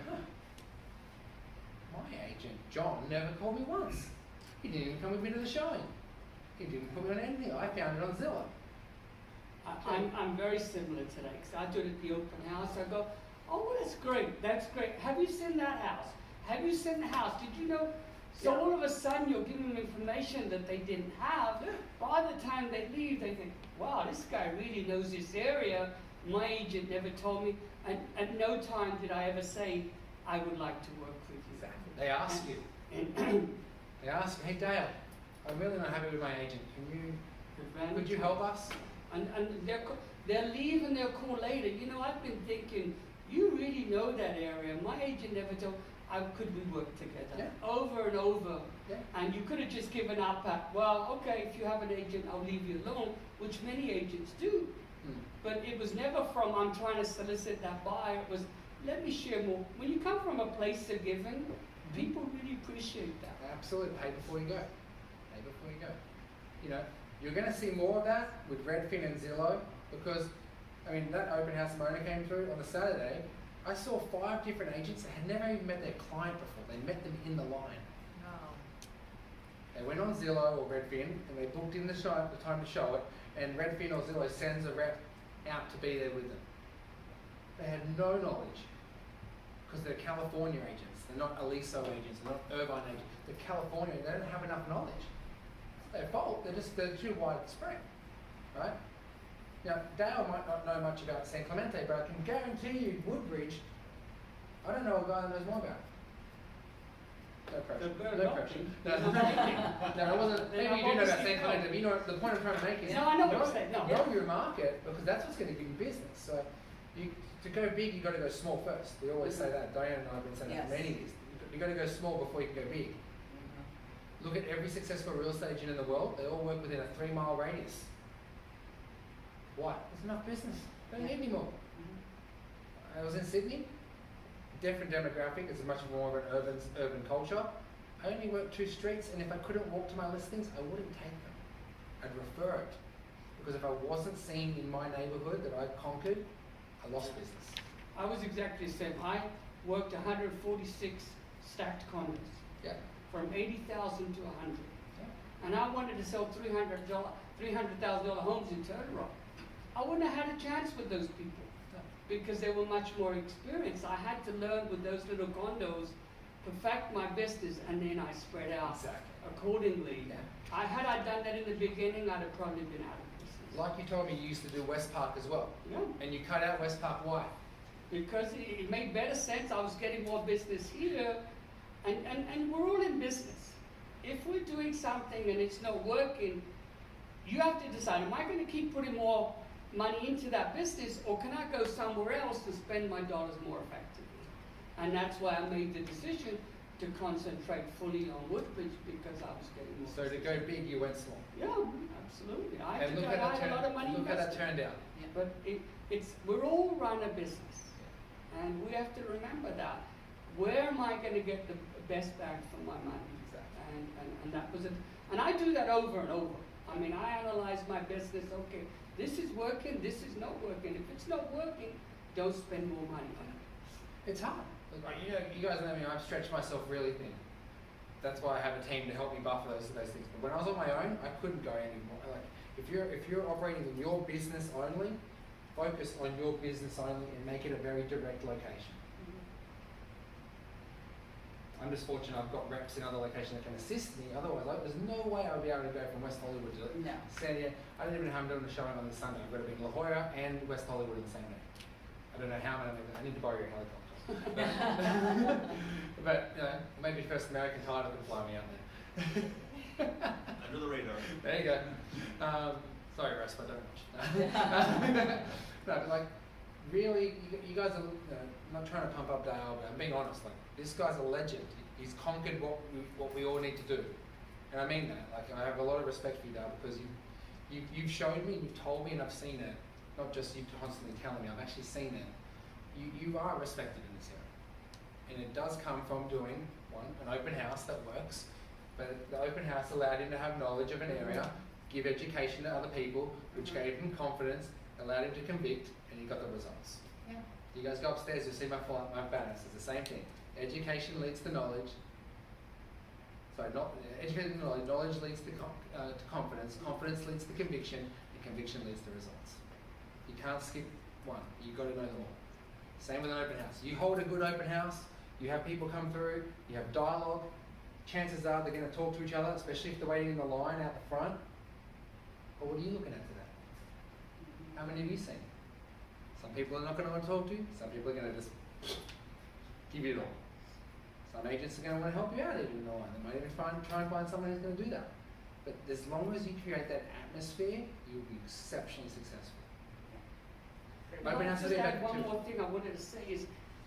my agent, John, never called me once. He didn't even come with me to the showing. He didn't put me on anything. I found it on Zillow. I'm very similar to that, because I do it at the open house. I go, oh, well, that's great, that's great. Have you seen that house? Have you seen the house? Did you know? So Yeah. all of a sudden you're giving them information that they didn't have. Yeah. By the time they leave, they think, wow, this guy really knows this area. My agent never told me. And at no time did I ever say, I would like to work with you. Exactly. They ask you. And They ask, hey Dale, I'm really not happy with my agent. Could you help us? And they'll leave and they'll call later. You know, I've been thinking, you really know that area. My agent never told. Could we work together? Yeah. Over and over. Yeah. And you could have just given up at, well, okay, if you have an agent, I'll leave you alone, which many agents do. But it was never from, I'm trying to solicit that buyer. It was, let me share more. When you come from a place of giving, people really appreciate that. Absolutely. Pay before you go. Pay before you go. You know, you're going to see more of that with Redfin and Zillow because, I mean, that open house Mona came through on the Saturday. I saw 5 different agents that had never even met their client before. They met them in the line. They went on Zillow or Redfin and they booked in the time to show it, and Redfin or Zillow sends a rep out to be there with them. They had no knowledge because they're California agents. They're not Aliso agents. They're not Irvine agents. They're California. They don't have enough knowledge. It's their fault. They're too widespread, right? Now, Dale might not know much about San Clemente, but I can guarantee you, Woodbridge, I don't know a guy that knows more about it. No pressure. No pressure. No, it wasn't. Maybe you do know about San Clemente, but you know the point I'm trying to make is No, I know what you're saying. No. know your market because that's what's going to give you business. So, to go big, you got to go small first. We always say that. Diane and I have been saying that for many years. You got to go small before you can go big. Look at every successful real estate agent in the world. They all work within a 3-mile radius. Why? There's enough business. Don't need any more. I was in Sydney. Different demographic. It's much more of an urban culture. I only worked 2 streets, and if I couldn't walk to my listings, I wouldn't take them. I'd refer it. Because if I wasn't seen in my neighborhood that I'd conquered, I lost business. I was exactly the same. I worked 146 stacked condos. Yeah. From 80,000 to 100. Yeah. And I wanted to sell $300,000 homes in Turtle Rock. I wouldn't have had a chance with those people because they were much more experienced. I had to learn with those little condos, perfect my business, and then I spread out Exactly. accordingly. Yeah. Had I done that in the beginning, I'd have probably been out of business. Like you told me, you used to do West Park as well. Yeah. And you cut out West Park. Why? Because it made better sense. I was getting more business here, and we're all in business. If we're doing something and it's not working, you have to decide, am I going to keep putting more money into that business, or can I go somewhere else to spend my dollars more effectively? And that's why I made the decision to concentrate fully on Woodbridge because I was getting more. So to go big, you went small. Yeah, absolutely. I And look had at that a lot of money look how that invested. turned out. But we're all run a business, and we have to remember that. Where am I going to get the best bang for my money? Exactly. And that was it. And I do that over and over. I mean, I analyze my business. Okay, this is working. This is not working. If it's not working, don't spend more money on it. It's hard. Like, you guys know me, I've stretched myself really thin. That's why I have a team to help me buffer those things. But when I was on my own, I couldn't go anymore. Like, if you're operating in your business only, focus on your business only and make it a very direct location. I'm just fortunate I've got reps in other locations that can assist me. Otherwise, there's no way I'll be able to go from West Hollywood to No. San Diego. I don't even know how I'm doing a showing on the Sunday. I've got to be in La Jolla and West Hollywood on the same day. I don't know how I'm going to make that. I need to borrow your helicopter. but you know, maybe First American Title can fly me out there. Under the radar. There you go. Sorry, Russ, but I don't watch. No, but like, really, you guys are not trying to pump up Dale, but I'm being honest. Like, this guy's a legend. He's conquered what we all need to do, and I mean that. Like, I have a lot of respect for you, Dale, because you've showed me, you've told me, and I've seen it. Not just you constantly telling me. I've actually seen it. You are respected in this area, and it does come from doing an open house that works. But the open house allowed him to have knowledge of an area, give education to other people, which gave him confidence, allowed him to convict, and he got the results. Yeah. You guys go upstairs, you'll see my banners. It's the same thing. Education leads to knowledge. Sorry, not education to knowledge. Knowledge leads to confidence. Confidence leads to conviction, and conviction leads to results. You can't skip one. You've got to know them all. Same with an open house. You hold a good open house, you have people come through, you have dialogue, chances are they're going to talk to each other, especially if they're waiting in the line out the front. But what are you looking at today? How many have you seen? Some people are not going to want to talk to you, some people are going to just give you it all. Some agents are going to want to help you out even in the line. They might even try and find someone who's going to do that. But as long as you create that atmosphere, you'll be exceptionally successful. Open house Just is add about one more thing I wanted to say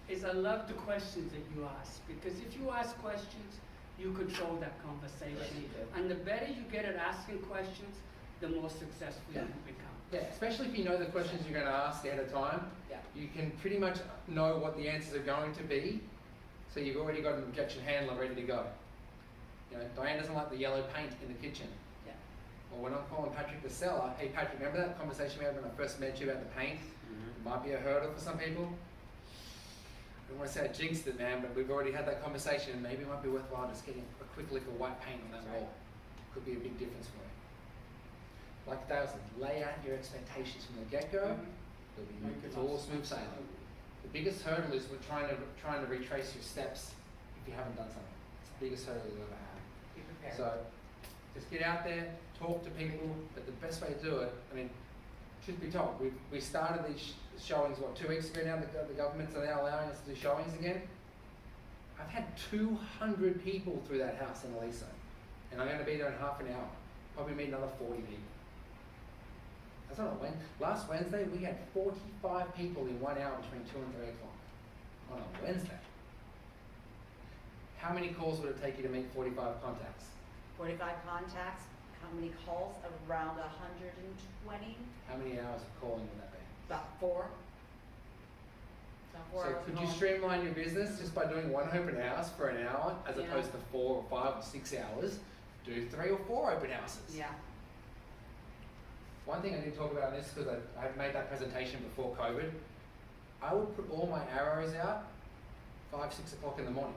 is I love the questions that you ask, because if you ask questions, you control that conversation. Yes, you do. And the better you get at asking questions, the more successful you become. Yeah, especially if you know the questions you're going to ask ahead of time. Yeah. You can pretty much know what the answers are going to be, so you've already got an objection handler ready to go. You know, Diane doesn't like the yellow paint in the kitchen. Yeah. Well, when I'm calling Patrick the seller, hey Patrick, remember that conversation we had when I first met you about the paint? It might be a hurdle for some people. I don't want to say I jinxed it, man, but we've already had that conversation, and maybe it might be worthwhile just getting a quick lick of white paint on that That's right. wall. Could be a big difference for you. Like Dale said, lay out your expectations from the get-go. It's all smooth sailing. The biggest hurdle is we're trying to retrace your steps if you haven't done something. It's the biggest hurdle you'll ever have. Be prepared. So just get out there, talk to people, but the best way to do it, I mean, truth be told, we started these showings, 2 weeks ago now, the governments are now allowing us to do showings again. I've had 200 people through that house in Aliso, and I'm going to be there in half an hour. Probably meet another 40 people. That's not a Wednesday. Last Wednesday, we had 45 people in 1 hour between 2 and 3 o'clock on a Wednesday. How many calls would it take you to make 45 contacts? 45 contacts, how many calls? Around 120, How many hours of calling would that be? about 4. About 4 So hours could of you calling. streamline your business just by doing one open house for an hour as Yeah. opposed to 4 or 5 or 6 hours? Do 3 or 4 open houses. Yeah. One thing I did talk about in this, because I made that presentation before COVID, I would put all my arrows out 5, 6 o'clock in the morning.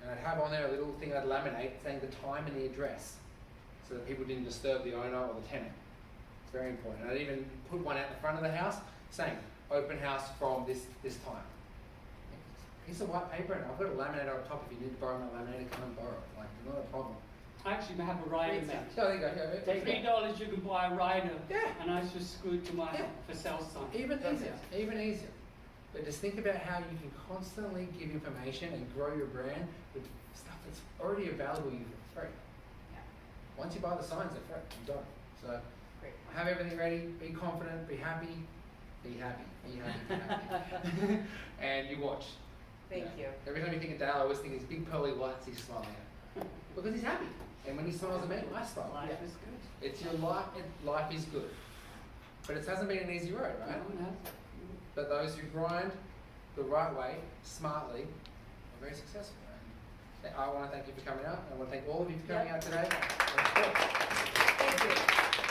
And I'd have on there a little thing I'd laminate saying the time and the address so that people didn't disturb the owner or the tenant. It's very important. I'd even put one out the front of the house saying open house from this time. Piece of white paper, and I've got a laminator on top. If you need to borrow my laminator, come and borrow it. Like, not a problem. I actually have a rider Great mate. So there you go. Yeah, For $3 you can buy a rider, Yeah. and I just screw it to my Yeah. for sale sign. Even That's easier, it. even easier. But just think about how you can constantly give information and grow your brand with stuff that's already available to you for free. Yeah. Once you buy the signs, they're free. You're done. So Great. have everything ready, be confident, be happy, be happy, be happy, be happy. And you watch. Thank you. Every time you think of Dale, I always think his big pearly whites he's smiling at. Because he's happy. And when he smiles at me, I smile. Life is good. It's your life, life is good. But it hasn't been an easy road, right? No. But those who grind the right way, smartly, are very successful. And I want to thank you for coming out. I want to thank all of you for coming out today. Thank you.